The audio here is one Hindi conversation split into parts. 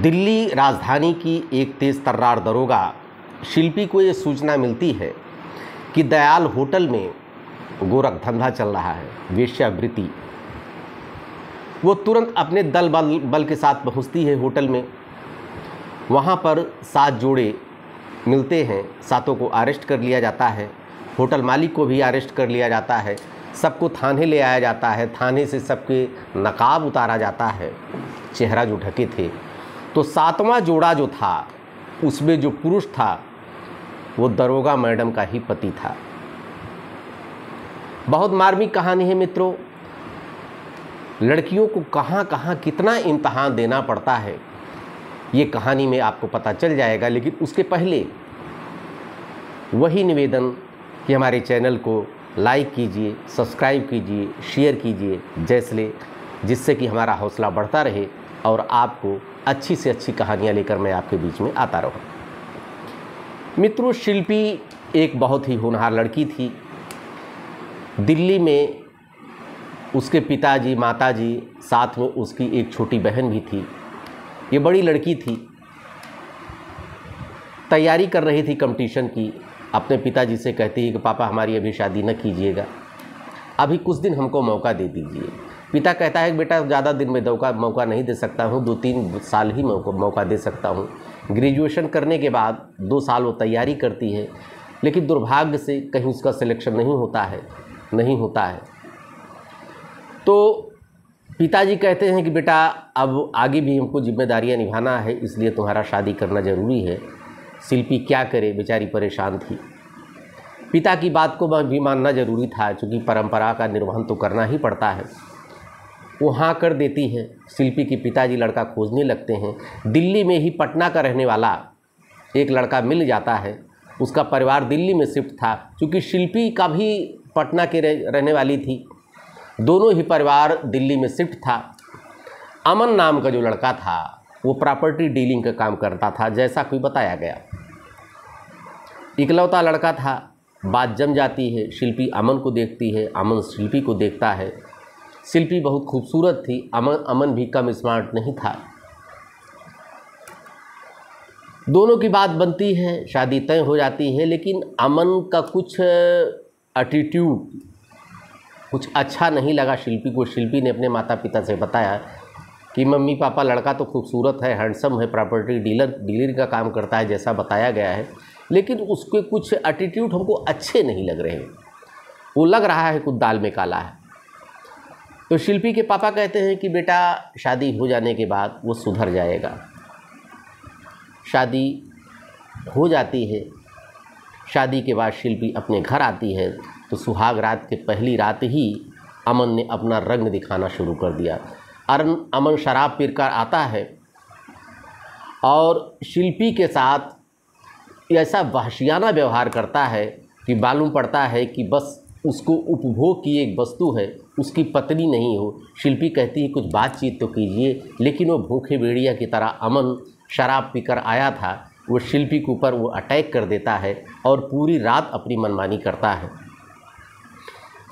दिल्ली राजधानी की एक तेज तर्रार दरोगा शिल्पी को ये सूचना मिलती है कि दयाल होटल में गोरख धंधा चल रहा है, वेश्यावृत्ति। वो तुरंत अपने दल बल के साथ पहुंचती है होटल में। वहाँ पर 7 जोड़े मिलते हैं, 7 को अरेस्ट कर लिया जाता है। होटल मालिक को भी अरेस्ट कर लिया जाता है। सबको थाने ले आया जाता है। थाने से सबके नकाब उतारा जाता है, चेहरा जो ढके थे। तो 7वां जोड़ा जो था उसमें जो पुरुष था वो दरोगा मैडम का ही पति था। बहुत मार्मिक कहानी है मित्रों। लड़कियों को कहाँ कहाँ कितना इम्तहान देना पड़ता है ये कहानी में आपको पता चल जाएगा। लेकिन उसके पहले वही निवेदन कि हमारे चैनल को लाइक कीजिए, सब्सक्राइब कीजिए, शेयर कीजिए जिससे कि हमारा हौसला बढ़ता रहे और आपको अच्छी से अच्छी कहानियाँ लेकर मैं आपके बीच में आता रहूँ। मित्रों, शिल्पी एक बहुत ही होनहार लड़की थी। दिल्ली में उसके पिताजी, माताजी, साथ में उसकी एक छोटी बहन भी थी। ये बड़ी लड़की थी, तैयारी कर रही थी कंपटीशन की। अपने पिताजी से कहती है कि पापा हमारी अभी शादी न कीजिएगा, अभी कुछ दिन हमको मौका दे दीजिए। पिता कहता है कि बेटा ज़्यादा दिन में मौका नहीं दे सकता हूँ, 2-3 साल ही मौका दे सकता हूँ। ग्रेजुएशन करने के बाद 2 साल वो तैयारी करती है, लेकिन दुर्भाग्य से कहीं उसका सिलेक्शन नहीं होता है। तो पिताजी कहते हैं कि बेटा अब आगे भी हमको जिम्मेदारियां निभाना है, इसलिए तुम्हारा शादी करना ज़रूरी है। शिल्पी क्या करे, बेचारी परेशान थी। पिता की बात को भी मानना ज़रूरी था, क्योंकि परंपरा का निर्वहन तो करना ही पड़ता है। वो हाँ कर देती है। शिल्पी के पिताजी लड़का खोजने लगते हैं। दिल्ली में ही पटना का रहने वाला एक लड़का मिल जाता है। उसका परिवार दिल्ली में शिफ्ट था, क्योंकि शिल्पी का भी पटना के रहने वाली थी। दोनों ही परिवार दिल्ली में शिफ्ट था। अमन नाम का जो लड़का था वो प्रॉपर्टी डीलिंग का काम करता था, जैसा कोई बताया गया। इकलौता लड़का था। बात जम जाती है। शिल्पी अमन को देखती है, अमन शिल्पी को देखता है। शिल्पी बहुत खूबसूरत थी, अमन भी कम स्मार्ट नहीं था। दोनों की बात बनती है, शादी तय हो जाती है। लेकिन अमन का कुछ एटीट्यूड कुछ अच्छा नहीं लगा शिल्पी को। शिल्पी ने अपने माता पिता से बताया कि मम्मी पापा लड़का तो खूबसूरत है, हैंडसम है, प्रॉपर्टी डीलर का काम करता है जैसा बताया गया है, लेकिन उसके कुछ एटीट्यूड हमको अच्छे नहीं लग रहे हैं। वो लग रहा है कुछ दाल में काला है। तो शिल्पी के पापा कहते हैं कि बेटा शादी हो जाने के बाद वो सुधर जाएगा। शादी हो जाती है। शादी के बाद शिल्पी अपने घर आती है तो सुहाग रात के पहली रात ही अमन ने अपना रंग दिखाना शुरू कर दिया। अमन शराब पीकर आता है और शिल्पी के साथ ऐसा वहशियाना व्यवहार करता है कि मालूम पड़ता है कि बस उसको उपभोग की एक वस्तु है, उसकी पत्नी नहीं हो। शिल्पी कहती है कुछ बातचीत तो कीजिए, लेकिन वो भूखे भेड़िया की तरह अमन शराब पीकर आया था, वो शिल्पी के ऊपर वो अटैक कर देता है और पूरी रात अपनी मनमानी करता है।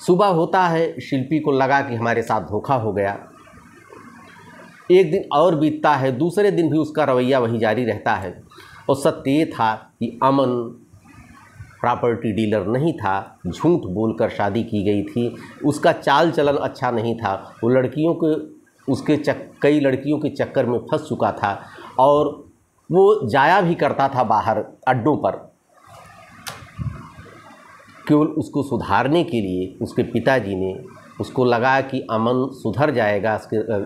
सुबह होता है, शिल्पी को लगा कि हमारे साथ धोखा हो गया। एक दिन और बीतता है, दूसरे दिन भी उसका रवैया वही जारी रहता है। और सत्य ये था कि अमन प्रॉपर्टी डीलर नहीं था, झूठ बोलकर शादी की गई थी। उसका चाल चलन अच्छा नहीं था। वो कई लड़कियों के चक्कर में फंस चुका था और वो जाया भी करता था बाहर अड्डों पर, केवल उसको सुधारने के लिए। उसके पिताजी ने उसको लगा कि अमन सुधर जाएगा,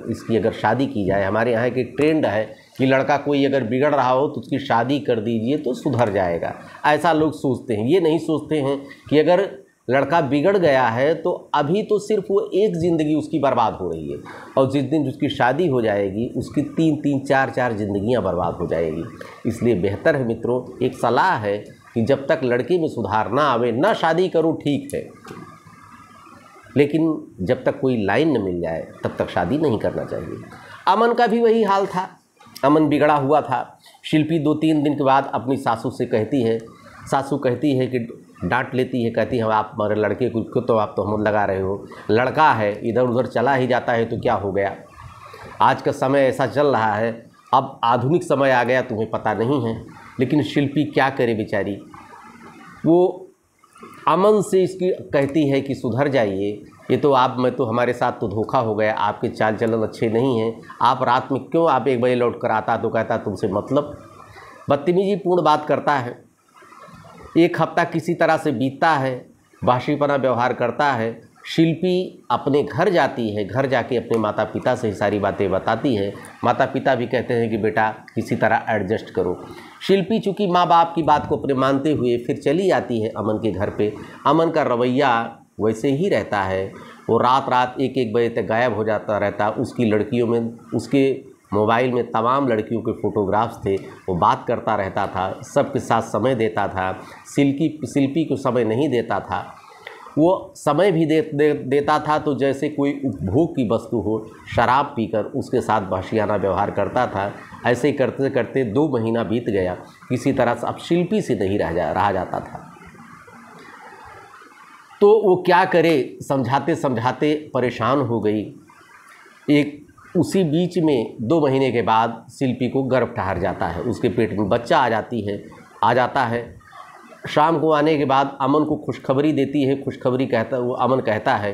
इसकी अगर शादी की जाए। हमारे यहाँ की ट्रेंड है कि लड़का कोई अगर बिगड़ रहा हो तो उसकी शादी कर दीजिए तो सुधर जाएगा, ऐसा लोग सोचते हैं। ये नहीं सोचते हैं कि अगर लड़का बिगड़ गया है तो अभी तो सिर्फ वो एक ज़िंदगी उसकी बर्बाद हो रही है, और जिस दिन उसकी शादी हो जाएगी उसकी 3-3, 4-4 ज़िंदगियाँ बर्बाद हो जाएगी। इसलिए बेहतर है मित्रों, एक सलाह है कि जब तक लड़के में सुधार ना आवे ना शादी करो, ठीक है, लेकिन जब तक कोई लाइन न मिल जाए तब तक शादी नहीं करना चाहिए। अमन का भी वही हाल था। अमन बिगड़ा हुआ था। शिल्पी 2-3 दिन के बाद अपनी सासू से कहती है, सासू कहती है कि डांट लेती है, कहती है आप हमारे लड़के को तो आप तो हम लगा रहे हो, लड़का है इधर उधर चला ही जाता है तो क्या हो गया। आज का समय ऐसा चल रहा है, अब आधुनिक समय आ गया, तुम्हें पता नहीं है, लेकिन शिल्पी क्या करे बेचारी। वो अमन से इसकी कहती है कि सुधर जाइए, ये तो आप मैं तो हमारे साथ तो धोखा हो गया, आपके चाल चलन अच्छे नहीं हैं, आप रात में क्यों आप 1 बजे लौट कर आता, तो कहता तुमसे मतलब, बदतमीजी पूर्ण बात करता है। 1 हफ्ता किसी तरह से बीतता है, बाशीपना व्यवहार करता है। शिल्पी अपने घर जाती है, घर जाके अपने माता पिता से सारी बातें बताती है। माता पिता भी कहते हैं कि बेटा किसी तरह एडजस्ट करो। शिल्पी चूँकि माँ बाप की बात को अपने मानते हुए फिर चली जाती है अमन के घर पे। अमन का रवैया वैसे ही रहता है, वो रात रात 1-1 बजे तक गायब हो जाता रहता। उसकी लड़कियों में, उसके मोबाइल में तमाम लड़कियों के फ़ोटोग्राफ्स थे, वो बात करता रहता था, सबके साथ समय देता था। शिल्पी को समय नहीं देता था, वो समय भी देता था तो जैसे कोई उपभोग की वस्तु हो, शराब पीकर उसके साथ वहशियाना व्यवहार करता था। ऐसे ही करते करते 2 महीना बीत गया, किसी तरह से अब शिल्पी से नहीं रहा जाता था। तो वो क्या करे, समझाते समझाते परेशान हो गई। उसी बीच में 2 महीने के बाद शिल्पी को गर्भ ठहर जाता है, उसके पेट में बच्चा आ जाता है। शाम को आने के बाद अमन को खुशखबरी देती है। खुशखबरी वो अमन कहता है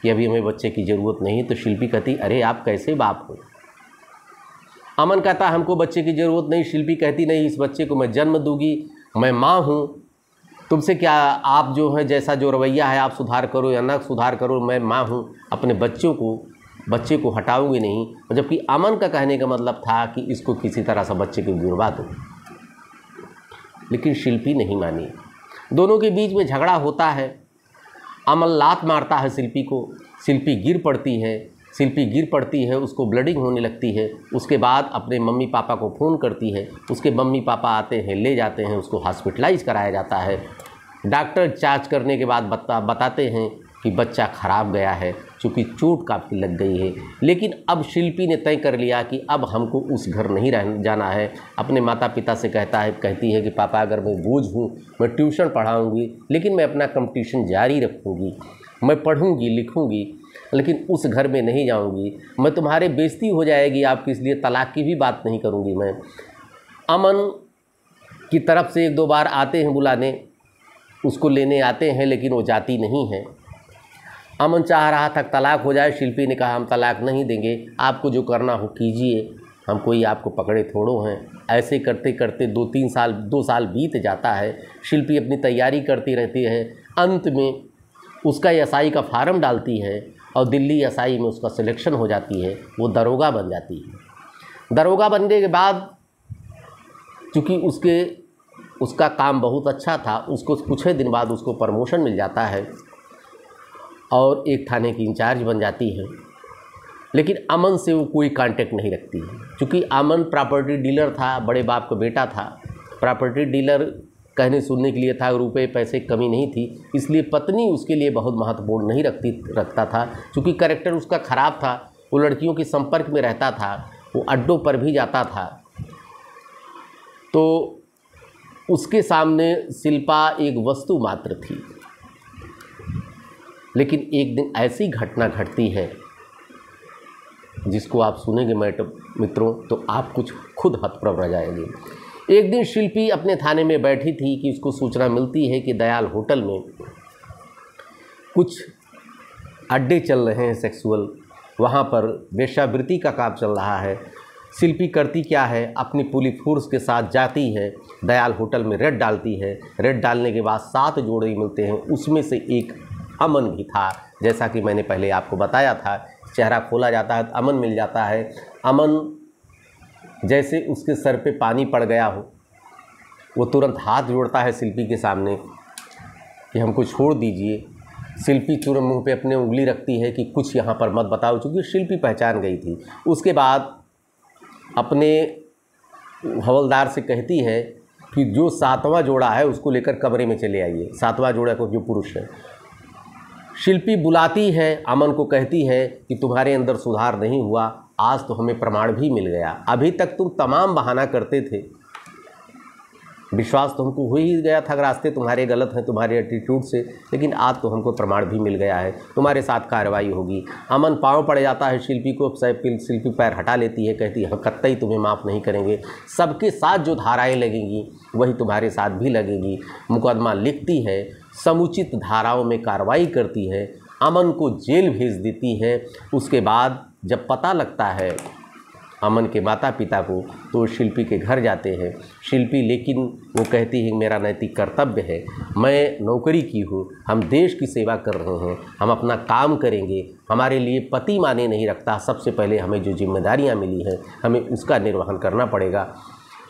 कि अभी हमें बच्चे की ज़रूरत नहीं। तो शिल्पी कहती अरे आप कैसे बाप हो। अमन कहता हमको बच्चे की ज़रूरत नहीं। शिल्पी कहती नहीं, इस बच्चे को मैं जन्म दूंगी, मैं माँ हूँ, तुमसे क्या, आप जो है जैसा जो रवैया है आप सुधार करो या ना सुधार करो, मैं माँ हूँ, अपने बच्चे को हटाऊंगी नहीं। जबकि अमन का कहने का मतलब था कि इसको किसी तरह से बच्चे को गिरवा दो, लेकिन शिल्पी नहीं मानी। दोनों के बीच में झगड़ा होता है। अमन लात मारता है शिल्पी को, शिल्पी गिर पड़ती है, उसको ब्लीडिंग होने लगती है। उसके बाद अपने मम्मी पापा को फ़ोन करती है, उसके मम्मी पापा आते हैं, ले जाते हैं, उसको हॉस्पिटलाइज कराया जाता है। डॉक्टर जांच करने के बाद बताते हैं कि बच्चा खराब गया है, चूँकि चोट काफ़ी लग गई है। लेकिन अब शिल्पी ने तय कर लिया कि अब हमको उस घर नहीं जाना है। अपने माता पिता से कहती है कि पापा अगर मैं बोझ हूँ, मैं ट्यूशन पढ़ाऊँगी, लेकिन मैं अपना कंपटीशन जारी रखूँगी, मैं पढ़ूँगी लिखूँगी, लेकिन उस घर में नहीं जाऊँगी। मैं तुम्हारे बेइज्जती हो जाएगी आपकी, इसलिए तलाक की भी बात नहीं करूँगी मैं। अमन की तरफ से 1-2 बार आते हैं बुलाने, उसको लेने आते हैं, लेकिन वो जाती नहीं है। अमन चाह रहा था तलाक हो जाए। शिल्पी ने कहा हम तलाक नहीं देंगे, आपको जो करना हो कीजिए, हम कोई आपको पकड़े थोड़ो हैं। ऐसे करते करते 2 साल बीत जाता है। शिल्पी अपनी तैयारी करती रहती है। अंत में उसका एसआई का फार्म डालती है और दिल्ली एसआई में उसका सिलेक्शन हो जाती है, वो दरोगा बन जाती है। दरोगा बनने के बाद चूँकि उसका काम बहुत अच्छा था, उसको कुछ ही दिन बाद उसको प्रमोशन मिल जाता है और एक थाने की इंचार्ज बन जाती है। लेकिन अमन से वो कोई कांटेक्ट नहीं रखती है, क्योंकि अमन प्रॉपर्टी डीलर था, बड़े बाप का बेटा था। प्रॉपर्टी डीलर कहने सुनने के लिए था, रुपए पैसे की कमी नहीं थी, इसलिए पत्नी उसके लिए बहुत महत्वपूर्ण नहीं रखता था। क्योंकि कैरेक्टर उसका ख़राब था, वो लड़कियों के संपर्क में रहता था, वो अड्डों पर भी जाता था। तो उसके सामने शिल्पा एक वस्तु मात्र थी। लेकिन एक दिन ऐसी घटना घटती है जिसको आप सुनेंगे मित्रों तो आप कुछ खुद हतप्रभ रह जाएंगे। एक दिन शिल्पी अपने थाने में बैठी थी कि उसको सूचना मिलती है कि दयाल होटल में कुछ अड्डे चल रहे हैं सेक्सुअल, वहाँ पर वेश्यावृत्ति का काम चल रहा है। शिल्पी करती क्या है, अपनी पुलिस फोर्स के साथ जाती है, दयाल होटल में रेड डालती है। रेड डालने के बाद 7 जोड़े मिलते हैं, उसमें से एक अमन भी था। जैसा कि मैंने पहले आपको बताया था, चेहरा खोला जाता है, अमन मिल जाता है। अमन जैसे उसके सर पे पानी पड़ गया हो, वो तुरंत हाथ जोड़ता है शिल्पी के सामने कि हमको छोड़ दीजिए। शिल्पी तुरंत मुंह पे अपने उंगली रखती है कि कुछ यहाँ पर मत बताओ, क्योंकि शिल्पी पहचान गई थी। उसके बाद अपने हवलदार से कहती है कि जो 7वां जोड़ा है उसको लेकर कमरे में चले आइए, 7वां जोड़ा को जो पुरुष है। शिल्पी बुलाती है, अमन को कहती है कि तुम्हारे अंदर सुधार नहीं हुआ, आज तो हमें प्रमाण भी मिल गया। अभी तक तुम तमाम बहाना करते थे, विश्वास तो हमको हो ही गया था, रास्ते तुम्हारे गलत हैं तुम्हारे एटीट्यूड से, लेकिन आज तो हमको प्रमाण भी मिल गया है, तुम्हारे साथ कार्रवाई होगी। अमन पाँव पड़ जाता है शिल्पी को, शिल्पी पैर हटा लेती है, कहती है हम कतई तुम्हें माफ़ नहीं करेंगे। सबके साथ जो धाराएं लगेंगी वही तुम्हारे साथ भी लगेगी। मुकदमा लिखती है, समुचित धाराओं में कार्रवाई करती है, अमन को जेल भेज देती है। उसके बाद जब पता लगता है अमन के माता पिता को, तो शिल्पी के घर जाते हैं। शिल्पी लेकिन वो कहती है मेरा नैतिक कर्तव्य है, मैं नौकरी की हूँ, हम देश की सेवा कर रहे हैं, हम अपना काम करेंगे, हमारे लिए पति माने नहीं रखता, सबसे पहले हमें जो जिम्मेदारियाँ मिली हैं हमें उसका निर्वहन करना पड़ेगा।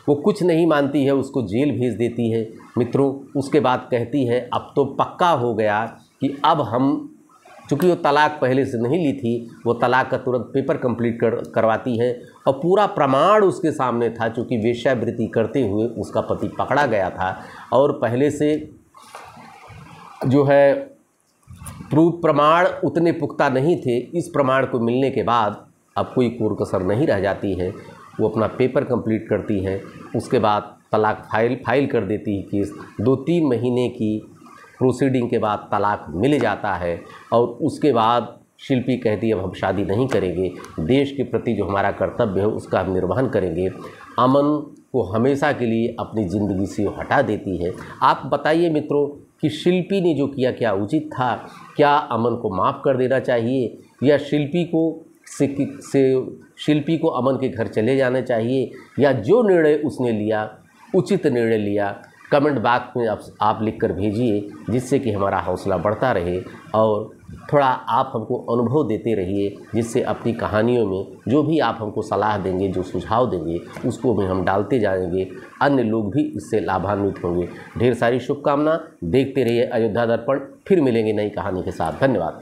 वो कुछ नहीं मानती है, उसको जेल भेज देती है। मित्रों, उसके बाद कहती है अब तो पक्का हो गया कि अब हम, चूँकि वो तलाक पहले से नहीं ली थी, वो तलाक का तुरंत पेपर कंप्लीट करवाती है और पूरा प्रमाण उसके सामने था। चूँकि वेश्यावृत्ति करते हुए उसका पति पकड़ा गया था और पहले से जो है प्रूफ प्रमाण उतने पुख्ता नहीं थे। इस प्रमाण को मिलने के बाद अब कोई कोर कसर नहीं रह जाती है। वो अपना पेपर कंप्लीट करती है, उसके बाद तलाक फाइल कर देती है केस। 2-3 महीने की प्रोसीडिंग के बाद तलाक मिल जाता है और उसके बाद शिल्पी कहती है अब हम शादी नहीं करेंगे, देश के प्रति जो हमारा कर्तव्य है उसका हम निर्वहन करेंगे। अमन को हमेशा के लिए अपनी ज़िंदगी से हटा देती है। आप बताइए मित्रों कि शिल्पी ने जो किया क्या उचित था? क्या अमन को माफ़ कर देना चाहिए या शिल्पी को अमन के घर चले जाना चाहिए, या जो निर्णय उसने लिया उचित निर्णय लिया? कमेंट बॉक्स में आप लिख कर भेजिए, जिससे कि हमारा हौसला बढ़ता रहे और थोड़ा आप हमको अनुभव देते रहिए, जिससे अपनी कहानियों में जो भी आप हमको सलाह देंगे, जो सुझाव देंगे, उसको भी हम डालते जाएंगे। अन्य लोग भी इससे लाभान्वित होंगे। ढेर सारी शुभकामना। देखते रहिए अयोध्या दर्पण। फिर मिलेंगे नई कहानी के साथ। धन्यवाद।